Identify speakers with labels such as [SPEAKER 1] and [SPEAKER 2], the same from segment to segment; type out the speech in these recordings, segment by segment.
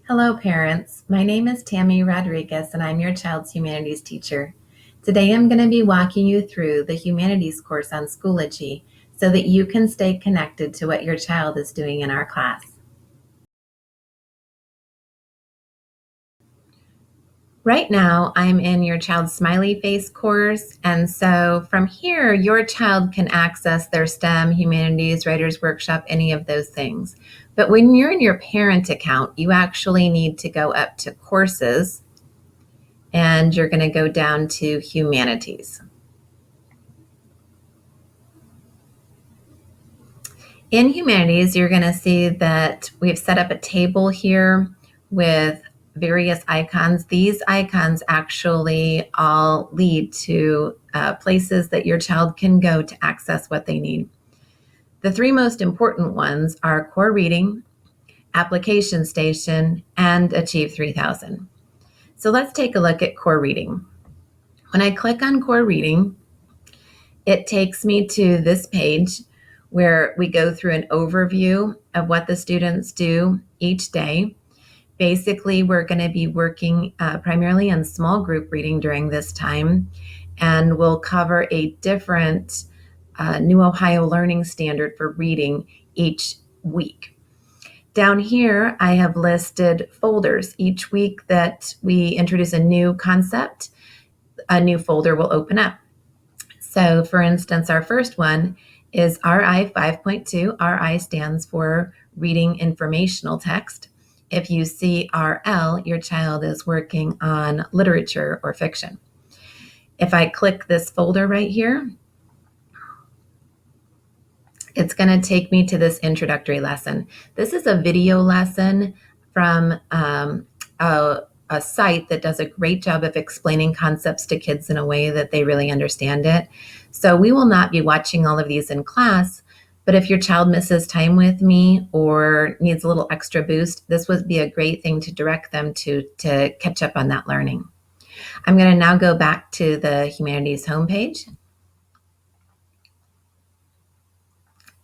[SPEAKER 1] Hello, parents. My name is Tammy Rodriguez, and I'm your child's humanities teacher. Today, I'm going to be walking you through the humanities course on Schoology so that you can stay connected to what your child is doing in our class. Right now, I'm in your child's smiley face course, and so from here, your child can access their STEM, humanities, writers workshop, any of those things. But when you're in your parent account, you actually need to go up to courses, and you're going to go down to humanities. In humanities, you're going to see that we've set up a table here with various icons. These icons actually all lead to places that your child can go to access what they need. The three most important ones are core reading, application station, and Achieve 3000. So let's take a look at core reading. When I click on core reading, it takes me to this page where we go through an overview of what the students do each day. Basically, we're going to be working primarily on small group reading during this time, and we'll cover a different New Ohio Learning Standard for reading each week. Down here, I have listed folders. Each week that we introduce a new concept, a new folder will open up. So for instance, our first one is RI 5.2. RI stands for Reading Informational Text. If you see RL, your child is working on literature or fiction. If I click this folder right here, it's going to take me to this introductory lesson. This is a video lesson from a site that does a great job of explaining concepts to kids in a way that they really understand it. So we will not be watching all of these in class, but if your child misses time with me or needs a little extra boost, this would be a great thing to direct them to catch up on that learning. I'm going to now go back to the Humanities homepage.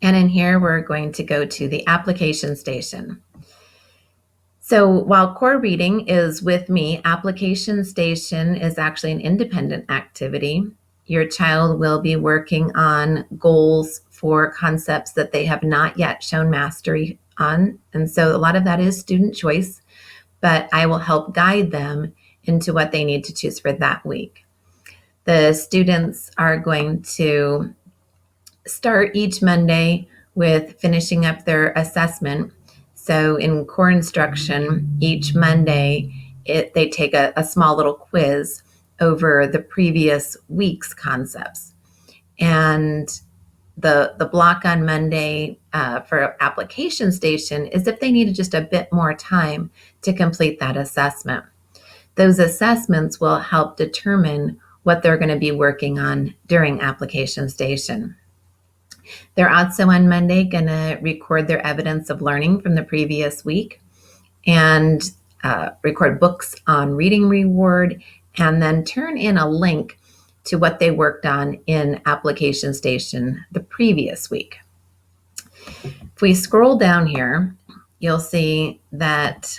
[SPEAKER 1] And in here, we're going to go to the application station. So while core reading is with me, application station is actually an independent activity. Your child will be working on goals for concepts that they have not yet shown mastery on. And so a lot of that is student choice, but I will help guide them into what they need to choose for that week. The students are going to start each Monday with finishing up their assessment. So in core instruction, each Monday, they take a small little quiz over the previous week's concepts. And the block on Monday for application station is if they needed just a bit more time to complete that assessment. Those assessments will help determine what they're going to be working on during application station. They're also on Monday going to record their evidence of learning from the previous week and record books on reading reward, and then turn in a link to what they worked on in application station the previous week. If we scroll down here, you'll see that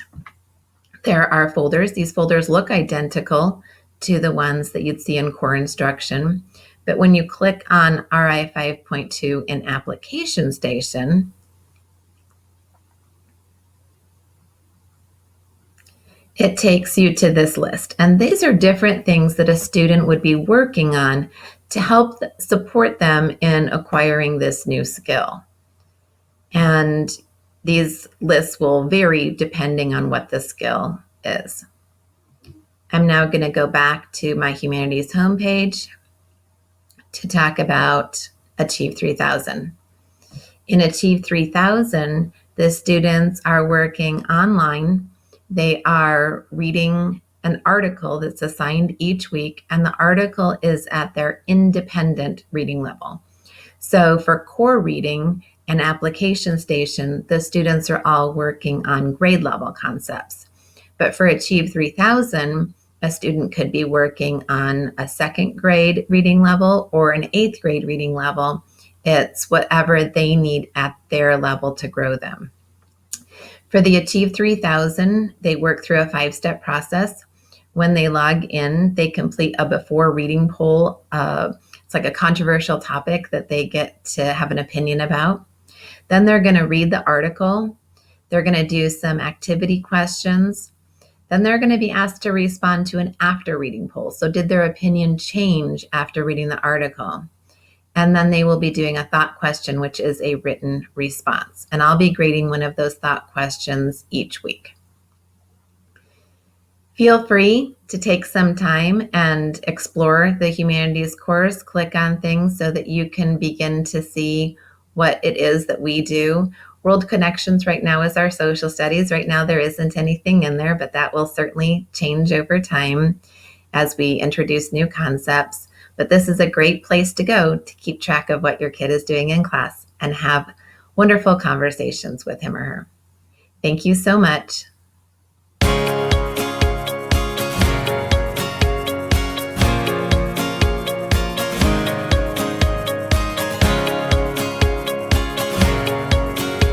[SPEAKER 1] there are folders. These folders look identical to the ones that you'd see in core instruction. But when you click on RI 5.2 in application station, it takes you to this list. And these are different things that a student would be working on to help support them in acquiring this new skill. And these lists will vary depending on what the skill is. I'm now going to go back to my Humanities homepage to talk about Achieve 3000. In Achieve 3000, the students are working online. They are reading an article that's assigned each week, and the article is at their independent reading level. So for core reading and application station, the students are all working on grade level concepts. But for Achieve 3000, a student could be working on a second grade reading level or an eighth grade reading level. It's whatever they need at their level to grow them. For the Achieve 3000, they work through a 5-step process. When they log in, they complete a before reading poll. It's like a controversial topic that they get to have an opinion about. Then they're going to read the article. They're going to do some activity questions. Then they're going to be asked to respond to an after reading poll. So did their opinion change after reading the article? And then they will be doing a thought question, which is a written response. And I'll be grading one of those thought questions each week. Feel free to take some time and explore the Humanities course. Click on things so that you can begin to see what it is that we do. World Connections right now is our social studies. Right now there isn't anything in there, but that will certainly change over time as we introduce new concepts. But this is a great place to go to keep track of what your kid is doing in class and have wonderful conversations with him or her. Thank you so much.